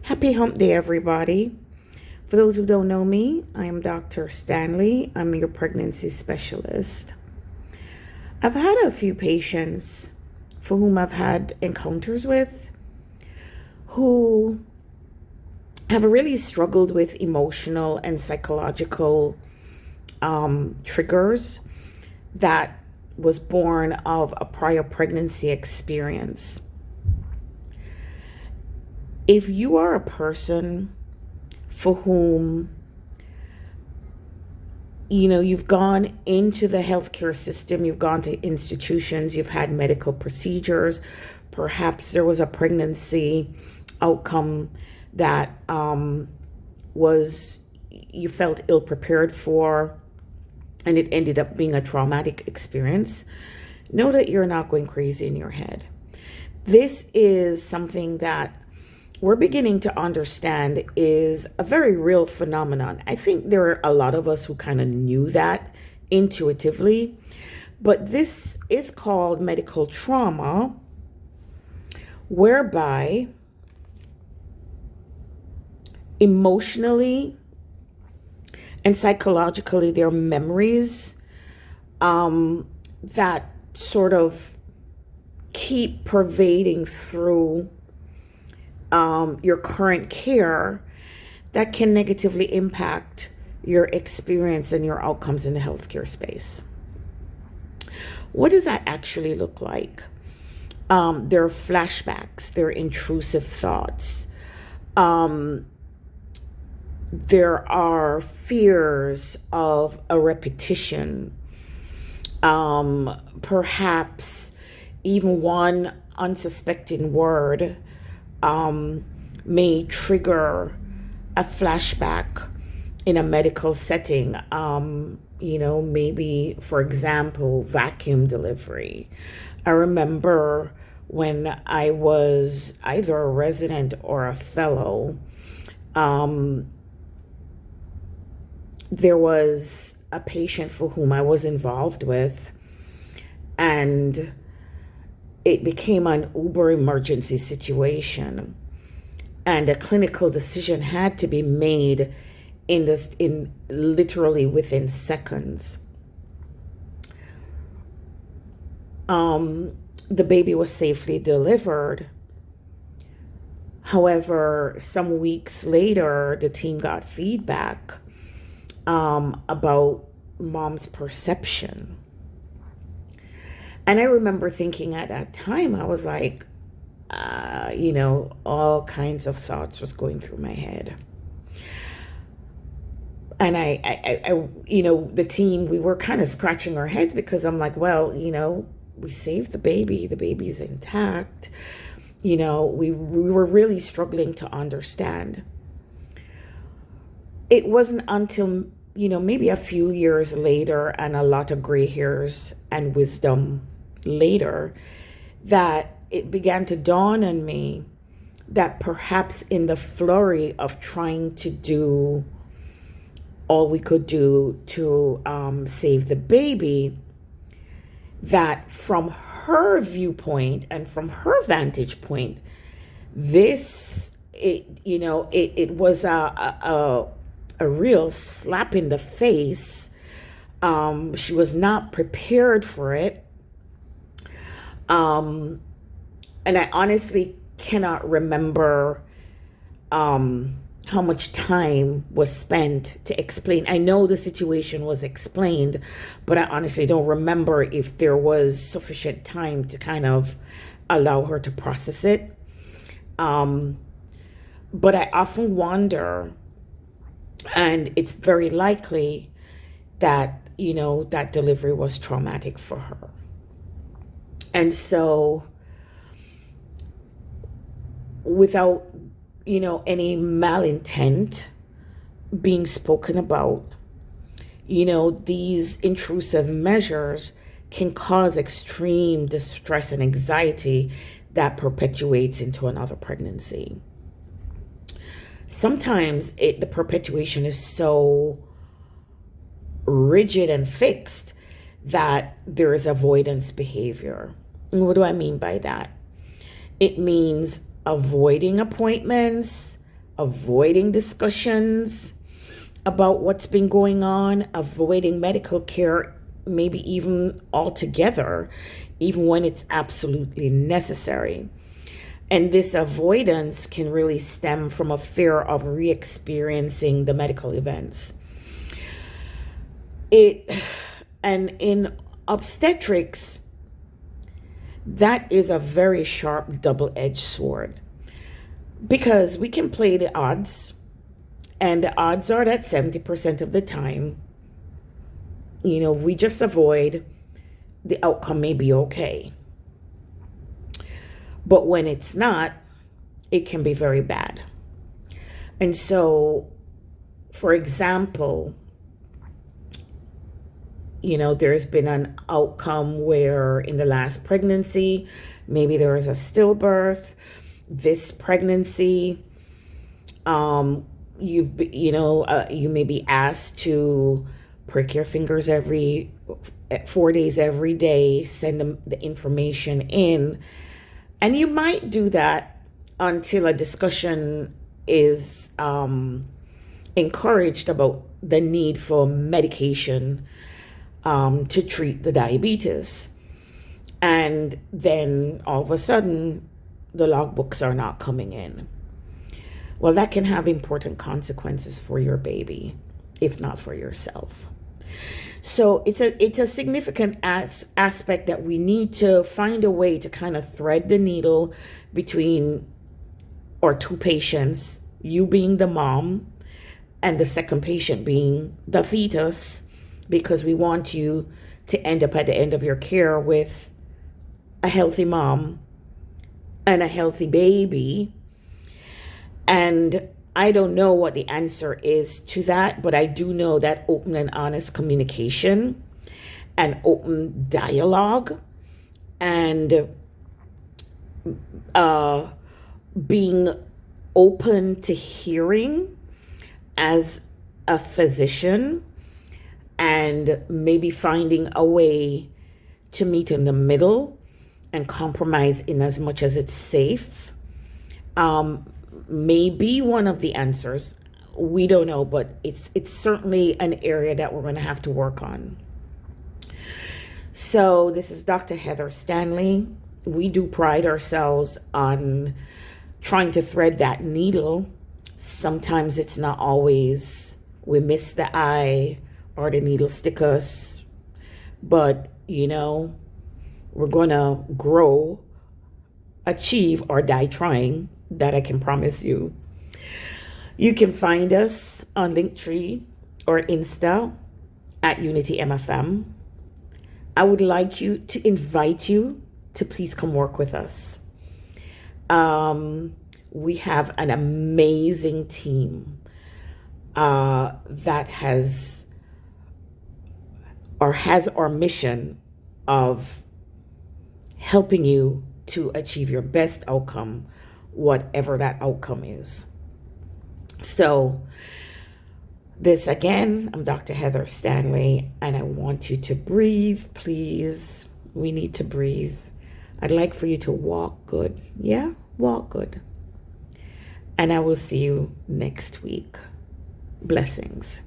Happy hump day, everybody. For those who don't know me, I am Dr. Stanley. I'm your pregnancy specialist. I've had a few patients for whom I've had encounters with who have really struggled with emotional and psychological triggers that was born of a prior pregnancy experience. If you are a person for whom you've gone into the healthcare system, you've gone to institutions, you've had medical procedures, perhaps there was a pregnancy outcome that was you felt ill prepared for, and it ended up being a traumatic experience, know that you're not going crazy in your head. This is something that we're beginning to understand is a very real phenomenon. I think there are a lot of us who kind of knew that intuitively, but this is called medical trauma, whereby emotionally and psychologically there are memories that sort of keep pervading through your current care that can negatively impact your experience and your outcomes in the healthcare space. What does that actually look like? There are flashbacks, there are intrusive thoughts, there are fears of a repetition, perhaps even one unsuspecting word may trigger a flashback in a medical setting. Maybe, for example, vacuum delivery. I remember when I was either a resident or a fellow, there was a patient for whom I was involved with, and it became an uber emergency situation, and a clinical decision had to be made in literally within seconds. The baby was safely delivered. However, some weeks later, the team got feedback about mom's perception. And I remember thinking at that time, I was like, all kinds of thoughts was going through my head. And the team, we were kind of scratching our heads because I'm like, well, we saved the baby's intact. We were really struggling to understand. It wasn't until, maybe a few years later and a lot of gray hairs and wisdom later that it began to dawn on me that perhaps in the flurry of trying to do all we could do to save the baby, that from her viewpoint and from her vantage point, it was a real slap in the face. She was not prepared for it. And I honestly cannot remember how much time was spent to explain. I know the situation was explained, but I honestly don't remember if there was sufficient time to kind of allow her to process it. But I often wonder, and it's very likely that, that delivery was traumatic for her. And so without, any malintent being spoken about, these intrusive measures can cause extreme distress and anxiety that perpetuates into another pregnancy. Sometimes the perpetuation is so rigid and fixed that there is avoidance behavior. And what do I mean by that? It means avoiding appointments, avoiding discussions about what's been going on, avoiding medical care, maybe even altogether, even when it's absolutely necessary. And this avoidance can really stem from a fear of re-experiencing the medical events. And in obstetrics, that is a very sharp double-edged sword, because we can play the odds, and the odds are that 70% of the time, we just avoid, the outcome may be okay. But when it's not, it can be very bad. And so, for example, there's been an outcome where in the last pregnancy, maybe there was a stillbirth. This pregnancy, you may be asked to prick your fingers 4 days every day, send them the information in, and you might do that until a discussion is encouraged about the need for medication to treat the diabetes. And then all of a sudden, the logbooks are not coming in. Well, that can have important consequences for your baby, if not for yourself. So it's a significant aspect that we need to find a way to kind of thread the needle between our two patients, you being the mom and the second patient being the fetus, because we want you to end up at the end of your care with a healthy mom and a healthy baby. And I don't know what the answer is to that, but I do know that open and honest communication and open dialogue and being open to hearing as a physician, and maybe finding a way to meet in the middle and compromise in as much as it's safe, may be one of the answers. We don't know, but it's certainly an area that we're going to have to work on. So this is Dr. Heather Stanley. We do pride ourselves on trying to thread that needle. Sometimes it's not always, we miss the eye or the needle stick us, but we're going to grow, achieve, or die trying. That I can promise you. You can find us on Linktree or Insta at Unity MFM. I would like to invite you to please come work with us. We have an amazing team that has our mission of helping you to achieve your best outcome, whatever that outcome is. So this again, I'm Dr. Heather Stanley, and I want you to breathe, please. We need to breathe. I'd like for you to walk good. Yeah, walk good. And I will see you next week. Blessings.